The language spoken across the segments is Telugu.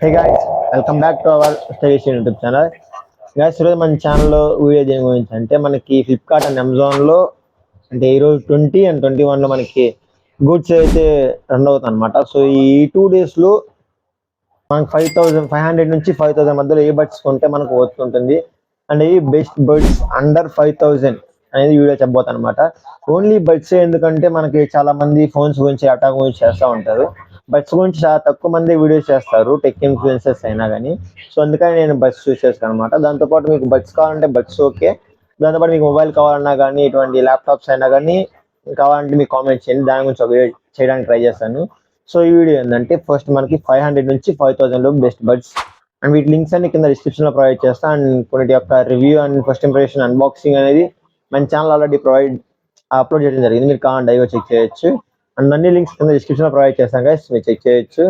Hey guys, welcome back to our studies YouTube channel. Guys, ఈరోజు మన ఛానల్లో వీడియో దేని గురించి అంటే మనకి ఫ్లిప్కార్ట్ అండ్ అమెజాన్లో అంటే ఈరోజు 20 అండ్ 21లో మనకి గూడ్స్ అయితే రన్ అవుతుంది అనమాట. సో ఈ 2 డేస్లో మనకి 5,500 నుంచి 5,000 మధ్యలో ఏ బడ్స్ కొంటే మనకు వస్తుంటుంది అండ్ ఈ బెస్ట్ బడ్స్ అండర్ 5,000 అనేది వీడియో చెప్పబోతాను అనమాట. ఓన్లీ బడ్స్ ఎందుకంటే మనకి చాలా మంది ఫోన్స్ గురించి అటాక్ గురించి చేస్తూ ఉంటారు. బడ్స్ గురించి చాలా తక్కువ మంది వీడియోస్ చేస్తారు, టెక్ ఇన్ఫ్లుయెన్సర్స్ అయినా కానీ. సో అందుకని నేను బడ్స్ చూస్ చేస్తాను అనమాట. దాంతోపాటు మీకు బడ్స్ కావాలంటే బడ్స్ ఓకే, దాంతోపాటు మీకు మొబైల్ కావాలన్నా కానీ ఇటువంటి ల్యాప్టాప్స్ అయినా కానీ కావాలంటే మీకు కామెంట్ చేయండి, దాని గురించి ఒక వీడియో చేయడానికి ట్రై చేస్తాను. సో ఈ వీడియో ఏంటంటే ఫస్ట్ మనకి 500 నుంచి 5,000 లో బెస్ట్ బడ్స్ అండ్ వీటి లింక్స్ అన్ని కింద డిస్క్రిప్షన్లో ప్రొవైడ్ చేస్తాను. అండ్ కొన్నిటి యొక్క review and first impression unboxing అనేది మన ఛానల్ ఆల్రెడీ అప్లోడ్ చేయడం జరిగింది, మీరు కావాలంటే అయ్యో చెక్ చేయొచ్చు. అండ్ అన్ని లింక్స్ కింద డిస్క్రిప్షన్లో ప్రొవైడ్ చేస్తాను గైస్, మీరు చెక్ చేయొచ్చు.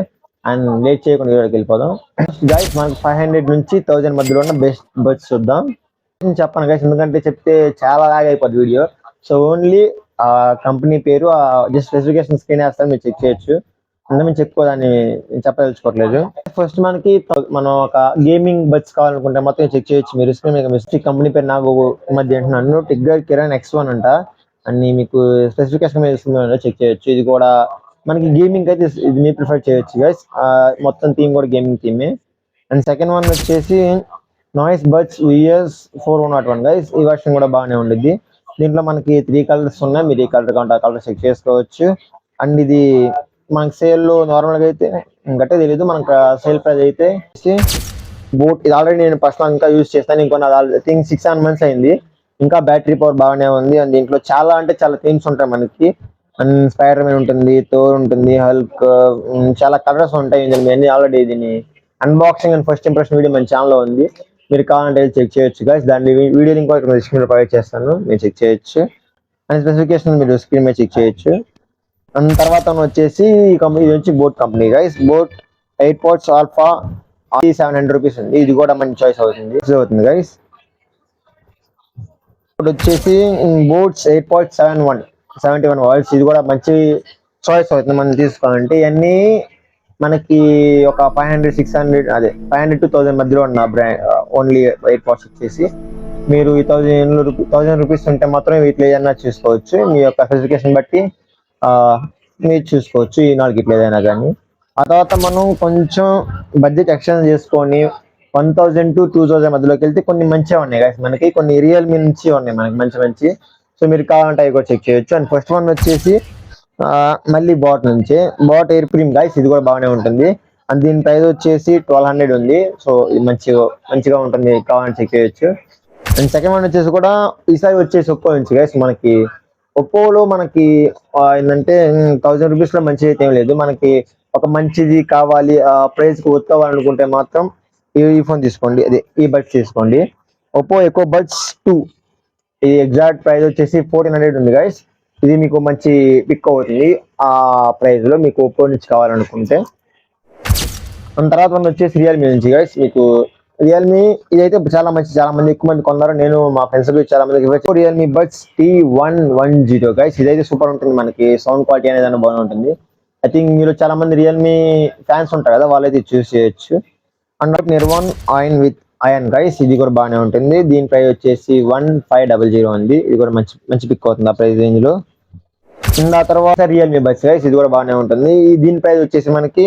అండ్ లేట్ చేయకుండా వీడియోకి వెళ్ళిపోదాం. గైస్, మనకి 500 నుంచి 1,000 మధ్యలో ఉన్న బెస్ట్ బడ్స్ చూద్దాం. చెప్పాను గైస్, ఎందుకంటే చెప్తే చాలా లాగ్ అయిపోద్ది వీడియో. సో ఓన్లీ ఆ కంపెనీ పేరు జస్ట్ స్పెసిఫికేషన్ స్క్రీన్ వేస్తాను, మీరు చెక్ చేయొచ్చు. అంటే మేము చెప్పుకోదాన్ని చెప్పదలుచుకోవట్లేదు. ఫస్ట్ మనం ఒక గేమింగ్ బడ్స్ కావాలనుకుంటే మొత్తం చెక్ చేయొచ్చు మీరు. మిస్టేక్ కంపెనీ పేరు నాకు మధ్య అంటున్నాను, టిగ్గర్ కిరణ్ X1 అంట. అన్ని మీకు స్పెసిఫికేషన్ మీద చెక్ చేయొచ్చు. ఇది కూడా మనకి గేమింగ్ అయితే ఇది మీరు ప్రిఫర్ చేయొచ్చు గైస్. మొత్తం థీమ్ కూడా గేమింగ్ థీమే. అండ్ సెకండ్ వన్ వచ్చేసి నాయిస్ బడ్స్ VS4101 గైస్. ఈ వర్షన్ కూడా బాగానే ఉండిద్ది. దీంట్లో మనకి 3 కలర్స్ ఉన్నాయి, మీరు ఏ కలర్ కావాలంటే ఆ కలర్ చెక్ చేసుకోవచ్చు. అండ్ ఇది మనకి సేల్లో నార్మల్గా అయితే గట్టే తెలియదు, మనకు సేల్ ప్రైస్ అయితే బోట్. ఇది ఆల్రెడీ నేను పర్సనల్ ఇంకా యూజ్ చేస్తాను, ఐ థింక్ 6-7 months అయింది. ఇంకా బ్యాటరీ పవర్ బాగానే ఉంది. అండ్ దీంట్లో చాలా అంటే చాలా థీమ్స్ ఉంటాయి మనకి. అండ్ స్పైడర్ మ్యాన్ ఉంటుంది, థోర్ ఉంటుంది, హల్క్, చాలా కలర్స్ ఉంటాయి. అన్ని ఆల్రెడీ దీన్ని unboxing and first impression video మన ఛానల్లో ఉంది, మీరు కావాలంటే చెక్ చేయొచ్చు గైస్. దాన్ని వీడియో లింక్ స్క్రీన్ ప్రొవైడ్ చేస్తాను, మీరు చెక్ చేయొచ్చు. అండ్ స్పెసిఫికేషన్ మీరు స్క్రీన్ మీద చెక్ చేయొచ్చు. అండ్ తర్వాత వచ్చేసి ఈ కంపెనీ నుంచి boat company guys. Boat airports alpha 700 rupees ఉంది. ఇది కూడా మంచి చాయిస్ అవుతుంది గైస్. ఇప్పుడు వచ్చేసి బోట్స్ ఎయిర్పోర్ట్స్ 71 వాట్స్. ఇది కూడా మంచి చాయిస్ అవుతుంది మనం తీసుకోవాలంటే. ఇవన్నీ మనకి ఒక 500-600 అదే 500 to 1,000 మధ్యలో ఉన్న బ్రాండ్ ఓన్లీ ఎయిర్పోర్ట్స్ వచ్చేసి. మీరు ఈ 1,000 రూపీస్ ఉంటే మాత్రం వీటిలో ఏదైనా చూసుకోవచ్చు, మీ యొక్క స్పెసిఫికేషన్ బట్టి మీరు చూసుకోవచ్చు ఈ 4 ఇట్లా ఏదైనా కానీ. ఆ తర్వాత మనం కొంచెం బడ్జెట్ ఎక్స్టెండ్ చేసుకొని 1,000 to 2,000 మధ్యలోకి వెళ్తే కొన్ని మంచిగా ఉన్నాయి గైస్. మనకి కొన్ని రియల్మీ నుంచి ఉన్నాయి మనకి మంచి. సో మీరు కావాలంటే అవి కూడా చెక్ చేయొచ్చు. అండ్ ఫస్ట్ వన్ వచ్చేసి మళ్ళీ బాట్ నుంచి బాట్ ఎయిర్ ప్రీమ్ గైస్. ఇది కూడా బాగానే ఉంటుంది. అండ్ దీని ప్రైస్ వచ్చేసి 1,200 ఉంది. సో ఇది మంచిగా ఉంటుంది, కావాలంటే చెక్ చేయొచ్చు. అండ్ సెకండ్ వన్ వచ్చేసి కూడా ఈసారి వచ్చేసి ఒప్పో నుంచి గైస్. మనకి ఒప్పోలో మనకి ఏంటంటే 1,000 రూపీస్లో మంచిది అయితే ఏం లేదు. మనకి ఒక మంచిది కావాలి ప్రైస్కి వస్తావాలనుకుంటే మాత్రం ఈ ఫోన్ తీసుకోండి, అదే ఈ బడ్స్ తీసుకోండి. Oppo Enco Buds 2. ఇది ఎగ్జాక్ట్ ప్రైస్ వచ్చేసి 1,400 ఉంది గైస్. ఇది మీకు మంచి పిక్ అవుతుంది ఆ ప్రైస్లో మీకు ఒప్పో నుంచి కావాలనుకుంటే. దాని తర్వాత వచ్చేసి రియల్మీ నుంచి గైస్. మీకు రియల్మీ ఇదైతే చాలా మంది ఎక్కువ మంది కొన్నారు. నేను మా ఫ్రెండ్స్ చాలా మందికి రియల్మీ బడ్స్ T110 గైస్. ఇదైతే సూపర్ ఉంటుంది, మనకి సౌండ్ క్వాలిటీ అనేది బాగా ఉంటుంది. ఐ థింక్ మీరు చాలా మంది రియల్మీ ఫ్యాన్స్ ఉంటారు కదా, వాళ్ళైతే చూస్ చేయొచ్చు. And Nirvan with Ayan guys. ఇది కూడా బాగానే ఉంటుంది. దీని ప్రైస్ వచ్చేసి 1,500 ఉంది. ఇది కూడా మంచి పిక్ అవుతుంది ఆ ప్రైస్ రేంజ్ లో. ఆ తర్వాత రియల్మీ బడ్స్ గైస్. ఇది కూడా బాగానే ఉంటుంది. దీని ప్రైస్ వచ్చేసి మనకి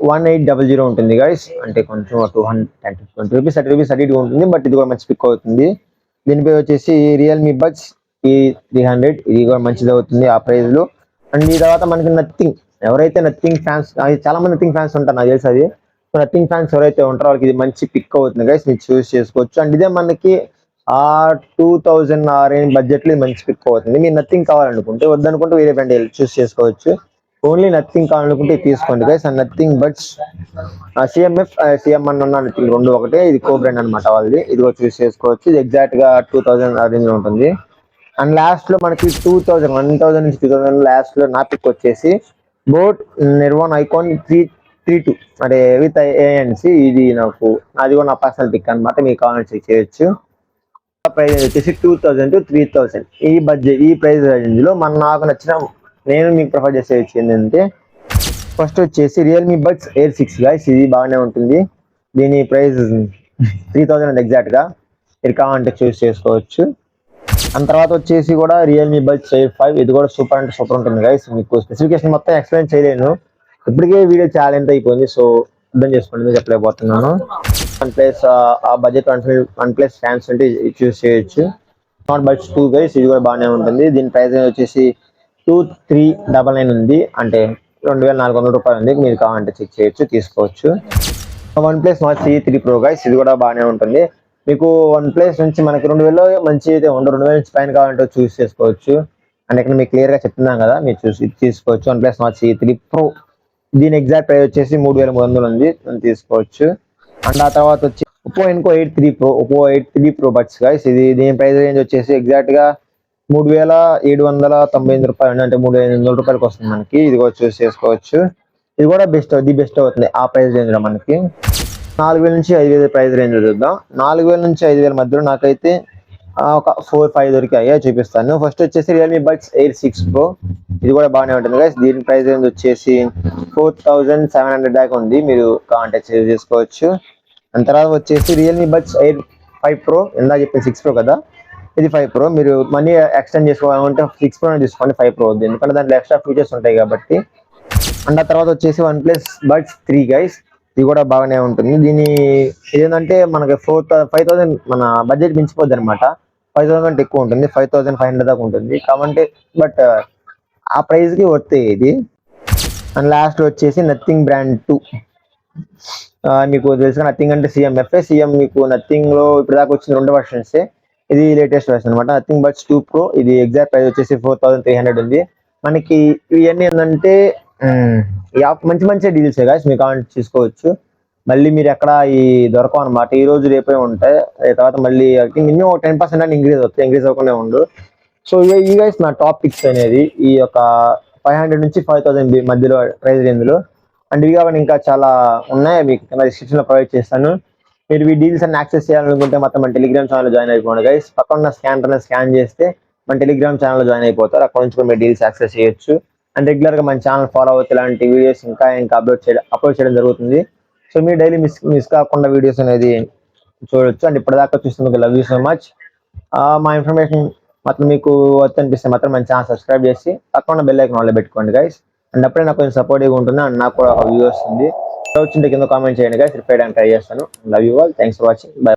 1,800 ఉంటుంది గైస్. అంటే కొంచెం 220 రూపీస్ 30 రూపీస్ అటు ఉంటుంది, బట్ ఇది కూడా మంచి పిక్ అవుతుంది. దీనిపై వచ్చేసి రియల్మీ బడ్స్ T300. ఇది కూడా మంచిది అవుతుంది ఆ ప్రైస్ లో. అండ్ ఈ తర్వాత మనకి నథింగ్. ఎవరైతే నథింగ్ ఫ్యాన్స్, చాలా మంది నథింగ్ ఫ్యాన్స్ ఉంటారు నాకు తెలుసు అది. సో నథింగ్ ఫ్యాన్స్ ఎవరైతే ఉంటారో వాళ్ళకి ఇది మంచి పిక్ అవుతుంది గైస్, మీరు చూస్ చేసుకోవచ్చు. అండ్ ఇదే మనకి 2,000 ఆ రేంజ్ బడ్జెట్ లో మంచి పిక్ అవుతుంది. మీరు నథింగ్ కావాలనుకుంటే, వద్దనుకుంటే వేరే బ్రాండ్ చూస్ చేసుకోవచ్చు. ఓన్లీ నథింగ్ కావాలనుకుంటే తీసుకోండి guys. And nothing buds CMF nothing 2 ఒకటే. ఇది కో బ్రాండ్ అనమాట వాళ్ళది. ఇది కూడా చూస్ చేసుకోవచ్చు. ఇది ఎగ్జాక్ట్ గా 2,000 ఆ రేంజ్ లో ఉంటుంది. అండ్ లాస్ట్ లో మనకి 1,000 నుంచి 2,000 లాస్ట్ లో నా పిక్ వచ్చేసి బోట్ నిర్వాన్ ఐకాన్ 332 అంటే విత్ ANC. ఇది అది కూడా నా పర్సనల్ పిక్ అనమాట, మీకు కావాలని చెక్ చేయొచ్చు. ప్రైస్ వచ్చేసి 2,000 to 3,000 ఈ బడ్జెట్ ఈ ప్రైస్ రేంజ్ లో నాకు నచ్చిన నేను మీకు ప్రిఫర్ చేసే ఏంటంటే ఫస్ట్ వచ్చేసి రియల్మీ బడ్స్ ఎయిర్ 6 గైస్, ఇది బాగానే ఉంటుంది. దీని ప్రైస్ 3000 ఎగ్జాక్ట్గా, మీరు కావాలంటే చూస్ చేసుకోవచ్చు. అండ్ తర్వాత వచ్చేసి కూడా రియల్మీ బడ్స్ ఎయిర్ 5, ఇది కూడా సూపర్ అంటే సూపర్ ఉంటుంది గైస్. మీకు స్పెసిఫికేషన్ మొత్తం ఎక్స్ప్లెయిన్ చేయలేను, ఇప్పటికే వీడియో చాలా ఎంత అయిపోయింది, సో అర్థం చేసుకోండి, చెప్పలేకపోతున్నాను. వన్ ప్లస్ ఆ బడ్జెట్ వన్ ప్లస్ ఫ్యాన్స్ అంటే చూస్ చేయొచ్చు. నాట్ బడ్స్ 2 గైస్, ఇది కూడా బాగానే ఉంటుంది. దీని ప్రైస్ వచ్చేసి 2399 ఉంది, అంటే 2400 రూపాయలు ఉంది. మీరు కావాలంటే చెక్ చేయొచ్చు, తీసుకోవచ్చు. One plus not C3 Pro guys, ఇది కూడా బాగానే ఉంటుంది. మీకు వన్ ప్లస్ నుంచి మనకి 2000 మంచి అయితే ఉండదు, 2000 నుంచి పైన కావాలంటే చూస్ చేసుకోవచ్చు. అంటే ఇక్కడ మీకు క్లియర్ గా చెప్తున్నాం కదా, మీరు చూసి తీసుకోవచ్చు. One plus not C3 Pro, దీని ఎగ్జాక్ట్ ప్రైస్ వచ్చేసి 3300 ఉంది, తీసుకోవచ్చు. అండ్ ఆ తర్వాత వచ్చి Oppo Enco 8 Pro buds guys, ఇది దీని ప్రైస్ రేంజ్ వచ్చేసి ఎగ్జాక్ట్ గా 3799 రూపాయలు, అంటే 3500 రూపాయలకి వస్తుంది మనకి. ఇది కూడా చూస్ చేసుకోవచ్చు. ఇది కూడా ది బెస్ట్ అవుతుంది ఆ ప్రైస్ రేంజ్ లో మనకి. 4000 నుంచి 5000 ప్రైస్ రేంజ్ చూద్దాం. 4000 నుంచి 5000 మధ్యలో నాకైతే ఒక 4-5 దొరికాయి, చూపిస్తాను. ఫస్ట్ వచ్చేసి రియల్మీ బడ్స్ ఎయిర్ 6 Pro, ఇది కూడా బాగానే ఉంటుంది గైస్. దీని ప్రైస్ రేంజ్ వచ్చేసి 4700 దాకా ఉంది, మీరు కాంటాక్ట్ చేసుకోవచ్చు. అండ్ తర్వాత వచ్చేసి రియల్మీ బడ్స్ ఎయిర్ 5 Pro, ఇందాక చెప్పిన 6 Pro కదా, ఇది 5 Pro. మీరు మనీ ఎక్స్టెండ్ చేసుకోవాలంటే 6 Pro తీసుకోండి, 5 Pro వద్దు, ఎందుకంటే దాంట్లో ఎక్స్ట్రా ఫీచర్స్ ఉంటాయి కాబట్టి. అండ్ ఆ తర్వాత వచ్చేసి వన్ ప్లస్ బడ్స్ 3 గైస్, ఇది కూడా బాగానే ఉంటుంది. దీని ఏంటంటే మనకి 5000 మన బడ్జెట్ మించిపోద్ది అనమాట, 5000 కంటే ఎక్కువ ఉంటుంది, 5500 దాకా ఉంటుంది కాబట్టి, బట్ ఆ ప్రైస్ కి వర్త్ ఇది. అండ్ లాస్ట్ వచ్చేసి నథింగ్ బ్రాండ్ 2, మీకు తెలుసు నథింగ్ అంటే సిఎం మీకు నథింగ్ లో ఇప్పుడు దాకా వచ్చిన 2 వర్షన్స్, ఇది లేటెస్ట్ వర్షన్ అనమాట. నథింగ్ బడ్స్ 2 Pro, ఇది ఎగ్జాక్ట్ ప్రైస్ వచ్చేసి 4300 ఉంది మనకి. ఇవన్నీ ఏంటంటే మంచి మంచి డీల్స్ గాయస్, మీకు కావాలంటే చూసుకోవచ్చు. మళ్ళీ మీరు ఎక్కడ ఈ దొరకవు అనమాట, ఈ రోజు రేపే ఉంటాయి, తర్వాత మళ్ళీ మినిమం 10% అని ఇంక్రీజ్ అవ్వకుండా ఉండు. సో ఈ గైస్ నా టాప్ పిక్స్ అనేది ఈ యొక్క 500 నుంచి 5000 మధ్యలో ప్రైస్ రేంజ్ లో. అండ్ ఇవి కాకుండా ఇంకా చాలా ఉన్నాయి, మీకు డిస్క్రిప్షన్ లో ప్రొవైడ్ చేస్తాను. మీరు ఈ డీల్స్ అన్ని యాక్సెస్ చేయాలనుకుంటే మొత్తం మన టెలిగ్రామ్ ఛానల్ జాయిన్ అయిపోండి గైస్. పక్కన స్కాన్ చేస్తే మన టెలిగ్రామ్ ఛానల్ జాయిన్ అయిపోతారు, అక్కడ నుంచి మీరు డీల్స్ యాక్సెస్ చేయొచ్చు. అండ్ రెగ్యులర్ గా మన ఛానల్ ఫాలో అవుతే ఇలాంటి వీడియోస్ ఇంకా అప్లోడ్ చేయడం జరుగుతుంది. సో మీరు డైలీ మిస్ కాకుండా వీడియోస్ అనేది చూడొచ్చు. అండ్ ఇప్పటిదాకా చూస్తున్నందుకు లవ్ యూ సో మచ్. మా ఇన్ఫర్మేషన్ మాత్రం మీకు వర్త్ అనిపిస్తే మాత్రం మన ఛానల్ సబ్స్క్రైబ్ చేసి పక్కన బెల్ ఐకాన్ ఆన్లో పెట్టుకోండి గైస్. అండ్ అప్పుడే నాకు కొంచెం సపోర్టివ్గా ఉంటుంది, అండ్ నాకు కూడా వ్యూ వస్తుంది. వచ్చింటే కింద కామెంట్ చేయండి గైస్, రిప్లై చేయడానికి ట్రై చేస్తాను. Love you all, thanks for watching, by.